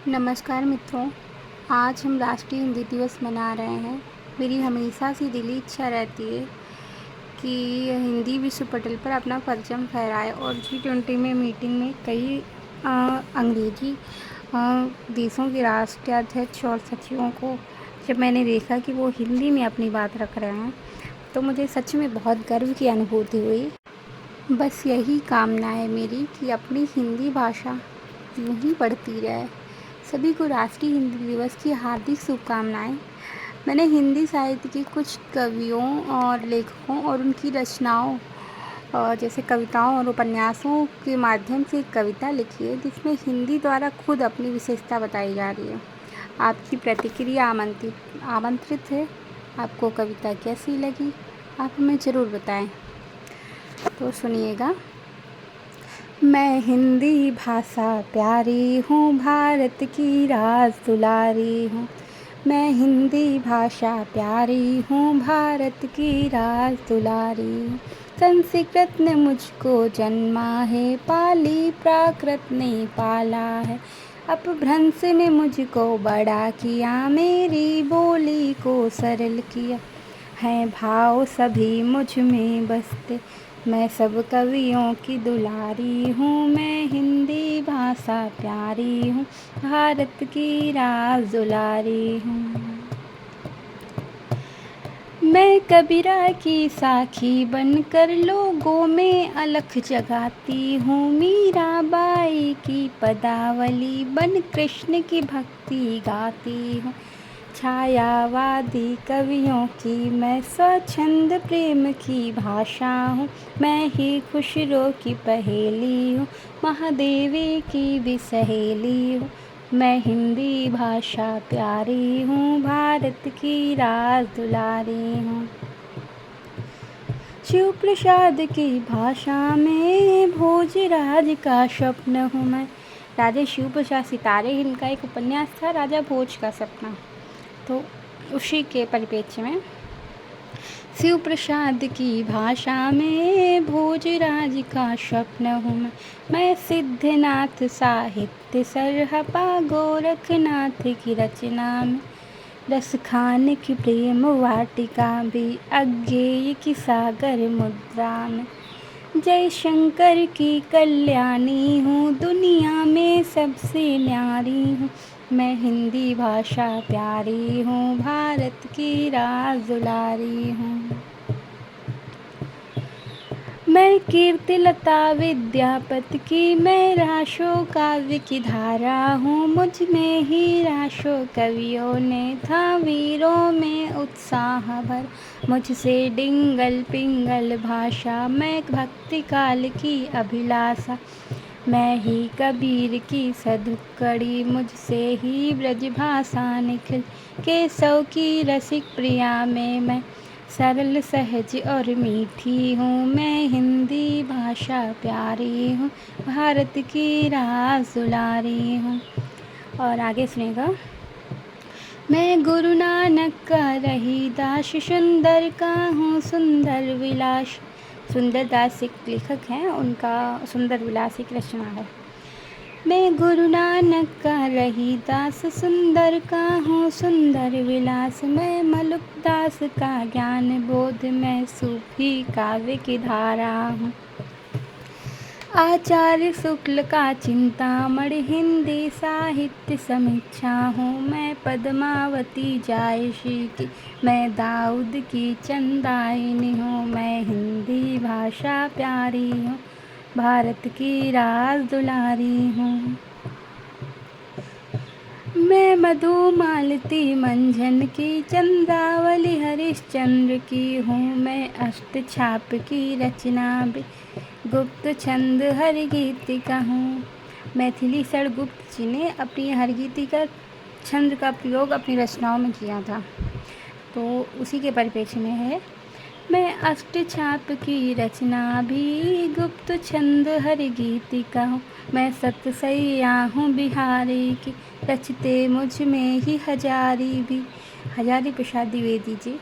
नमस्कार मित्रों, आज हम राष्ट्रीय हिंदी दिवस मना रहे हैं। मेरी हमेशा से दिली इच्छा रहती है कि हिंदी विश्व पटल पर अपना परचम फहराए और G20 में मीटिंग में कई अंग्रेजी देशों के राष्ट्राध्यक्ष और सचिवों को जब मैंने देखा कि वो हिंदी में अपनी बात रख रहे हैं तो मुझे सच में बहुत गर्व की अनुभूति हुई। बस यही कामना है मेरी कि अपनी हिंदी भाषा यूँ ही बढ़ती रहे। सभी को राष्ट्रीय हिंदी दिवस की हार्दिक शुभकामनाएं। मैंने हिंदी साहित्य के कुछ कवियों और लेखकों और उनकी रचनाओं जैसे कविताओं और उपन्यासों के माध्यम से एक कविता लिखी है जिसमें हिंदी द्वारा खुद अपनी विशेषता बताई जा रही है। आपकी प्रतिक्रिया आमंत्रित है। आपको कविता कैसी लगी आप हमें ज़रूर बताएं। तो सुनिएगा। मैं हिंदी भाषा प्यारी हूँ, भारत की राज दुलारी हूँ। मैं हिंदी भाषा प्यारी हूँ, भारत की राज दुलारी हूँ। संस्कृत ने मुझको जन्मा है, पाली प्राकृत ने पाला है। अपभ्रंश ने मुझको बड़ा किया, मेरी बोली को सरल किया। हैं भाव सभी मुझ में बसते, मैं सब कवियों की दुलारी हूँ। मैं हिंदी भाषा प्यारी हूँ, भारत की राज दुलारी हूँ। मैं कबीरा की साखी बनकर लोगों में अलख जगाती हूँ। मीराबाई की पदावली बन कृष्ण की भक्ति गाती हूँ। छायावादी कवियों की मैं स्वच्छंद प्रेम की भाषा हूँ। मैं ही खुशरो की पहेली हूँ, महादेवी की भी सहेली हूँ। मैं हिंदी भाषा प्यारी हूँ, भारत की राज दुलारी हूँ। शिव प्रसाद की भाषा में भोजराज का स्वप्न हूँ मैं। राजा शिव प्रसाद सितारे हिंद का एक उपन्यास था, राजा भोज का सपना। तो उसी के परिप्रेक्ष्य में शिव प्रसाद की भाषा में भोजराज का स्वप्न हूँ मैं सिद्धनाथ साहित्य सरहपा गोरखनाथ की रचना में रस खान की प्रेम वाटिका भी अज्ञेय की सागर मुद्रा में जय शंकर की कल्याणी हूँ, दुनिया में सबसे न्यारी हूँ। मैं हिंदी भाषा प्यारी हूँ, भारत की राज दुलारी हूँ। मैं कीर्तिलता विद्यापति की मैं राशो काव्य की धारा हूँ। मुझ में ही राशो कवियों ने था वीरों में उत्साह भर। मुझसे डिंगल पिंगल भाषा मैं भक्ति काल की अभिलाषा। मैं ही कबीर की सधुकड़ी मुझसे ही ब्रजभाषा निखिल केशव की रसिक प्रिया में मैं सरल सहज और मीठी हूँ। मैं हिंदी भाषा प्यारी हूँ, भारत की राज दुलारी हूँ। और आगे सुनेगा। मैं गुरु नानक का रहीदास सुंदर का हूँ सुंदर विलास। सुंदरदास एक लेखक हैं, उनका सुंदर विलास एक रचना है। मैं गुरु नानक का रहीदास सुंदर का हूँ सुंदर विलास। मैं मलुकदास का ज्ञान बोध मैं सूफी काव्य की धारा हूँ। आचार्य शुक्ल का चिंतामणि हिंदी साहित्य समीक्षा हूँ। मैं पद्मावती जायसी की मैं दाऊद की चंदायनी हूँ। मैं हिंदी भाषा प्यारी हूँ, भारत की राज दुलारी हूँ। मैं मधुमालती मंझन की चंद्रावली हरिश्चंद्र की हूँ। मैं अष्टछाप की रचना भी गुप्त छंद हरगीतिका हूँ। मैथिली सर गुप्त जी ने अपनी हरगीतिका छंद का प्रयोग अपनी रचनाओं में किया था, तो उसी के परिप्रेक्ष्य में है। मैं अष्टछाप की रचना भी गुप्त छंद हरगीतिका हूँ। मैं सतसैया हूँ बिहारी की रचते मुझ में ही हजारी भी। हजारी प्रसाद द्विवेदी जी।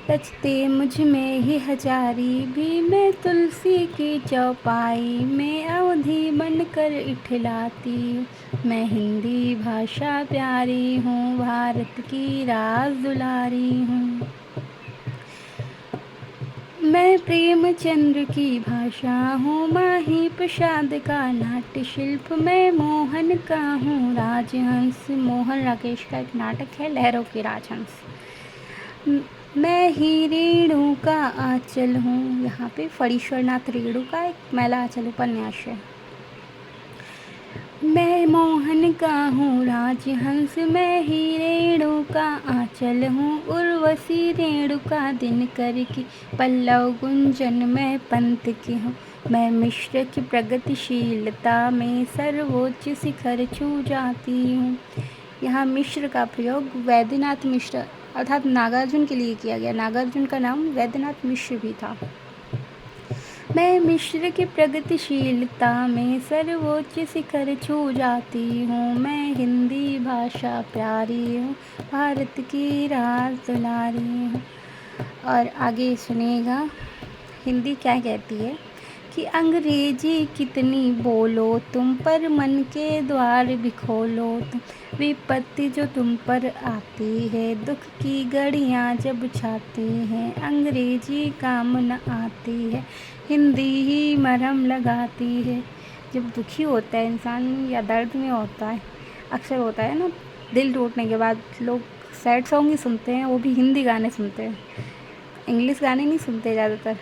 रचते मुझ में ही हजारी भी, मैं तुलसी की चौपाई में अवधि बनकर इठलाती हूँ। मैं हिंदी भाषा प्यारी हूँ, भारत की राज दुलारी हूँ। मैं प्रेमचंद्र की भाषा हूँ, माही प्रसाद का नाट्य शिल्प। मैं मोहन का हूँ राजहंस, मोहन राकेश का एक नाटक है लहरों के राजहंस। मैं ही रेणु का आंचल हूँ, यहाँ पे फणीश्वरनाथ रेणु का एक मैला आंचल उपन्यास है। मैं मोहन का हूँ राजहंस, मैं ही रेणु का आंचल हूँ। उर्वशी रेणुका दिनकर की पल्लव गुंजन मैं पंत की हूँ। मैं मिश्र की प्रगतिशीलता में सर्वोच्च शिखर छू जाती हूँ। यहाँ मिश्र का प्रयोग वैद्यनाथ मिश्र अर्थात नागार्जुन के लिए किया गया। नागार्जुन का नाम वैद्यनाथ मिश्र भी था। मैं मिश्र की प्रगतिशीलता में सर्वोच्च शिखर छू जाती हूँ। मैं हिंदी भाषा प्यारी हूँ, भारत की राज दुलारी हूँ। और आगे सुनिएगा हिंदी क्या कहती है कि अंग्रेजी कितनी बोलो तुम, पर मन के द्वार भी खोलो तुम। विपत्ति जो तुम पर आती है, दुख की घड़ियाँ जब छाती हैं, अंग्रेजी काम न आती है, हिंदी ही मरहम लगाती है। जब दुखी होता है इंसान या दर्द में होता है, अक्सर होता है ना, दिल टूटने के बाद लोग सैड सॉन्ग ही सुनते हैं, वो भी हिंदी गाने सुनते हैं, इंग्लिश गाने नहीं सुनते ज़्यादातर।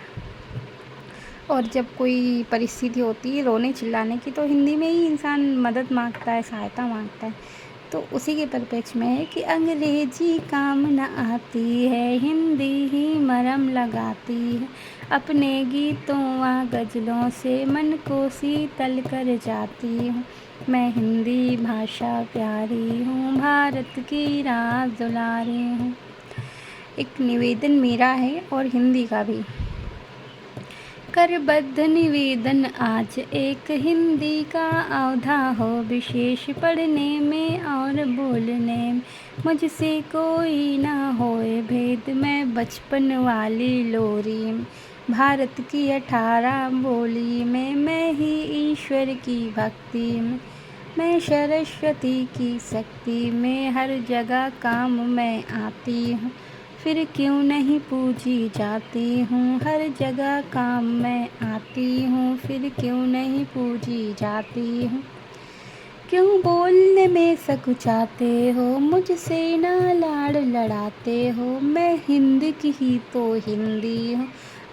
और जब कोई परिस्थिति होती है रोने चिल्लाने की, तो हिंदी में ही इंसान मदद मांगता है, सहायता मांगता है। तो उसी के परिप्रेक्ष्य में है कि अंग्रेजी काम न आती है, हिंदी ही मरहम लगाती है। अपने गीतों व गज़लों से मन को शीतल कर जाती हूँ। मैं हिंदी भाषा प्यारी हूँ, भारत की राज दुलारी हूँ। एक निवेदन मेरा है और हिंदी का भी। करबद्ध निवेदन आज एक हिंदी का अवधा हो विशेष, पढ़ने में और बोलने में मुझसे कोई ना होए भेद। मैं बचपन वाली लोरी में, भारत की 18 बोली में, मैं ही ईश्वर की भक्ति में, मैं सरस्वती की शक्ति में, हर जगह काम में आती हूँ, फिर क्यों नहीं पूजी जाती हूँ। हर जगह काम में आती हूँ, फिर क्यों नहीं पूजी जाती हूँ। क्यों बोलने में सकुचाते हो, मुझसे ना लाड़ लड़ाते हो। मैं हिंद की ही तो हिंदी हूँ,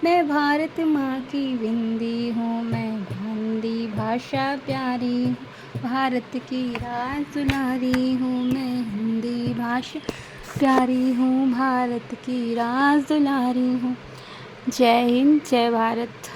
मैं भारत माँ की बिंदी हूँ। मैं हिंदी भाषा प्यारी हूँ, भारत की राज दुलारी हूँ। मैं हिंदी भाषा प्यारी हूँ, भारत की राज दुलारी हूँ। जय हिंद, जय भारत।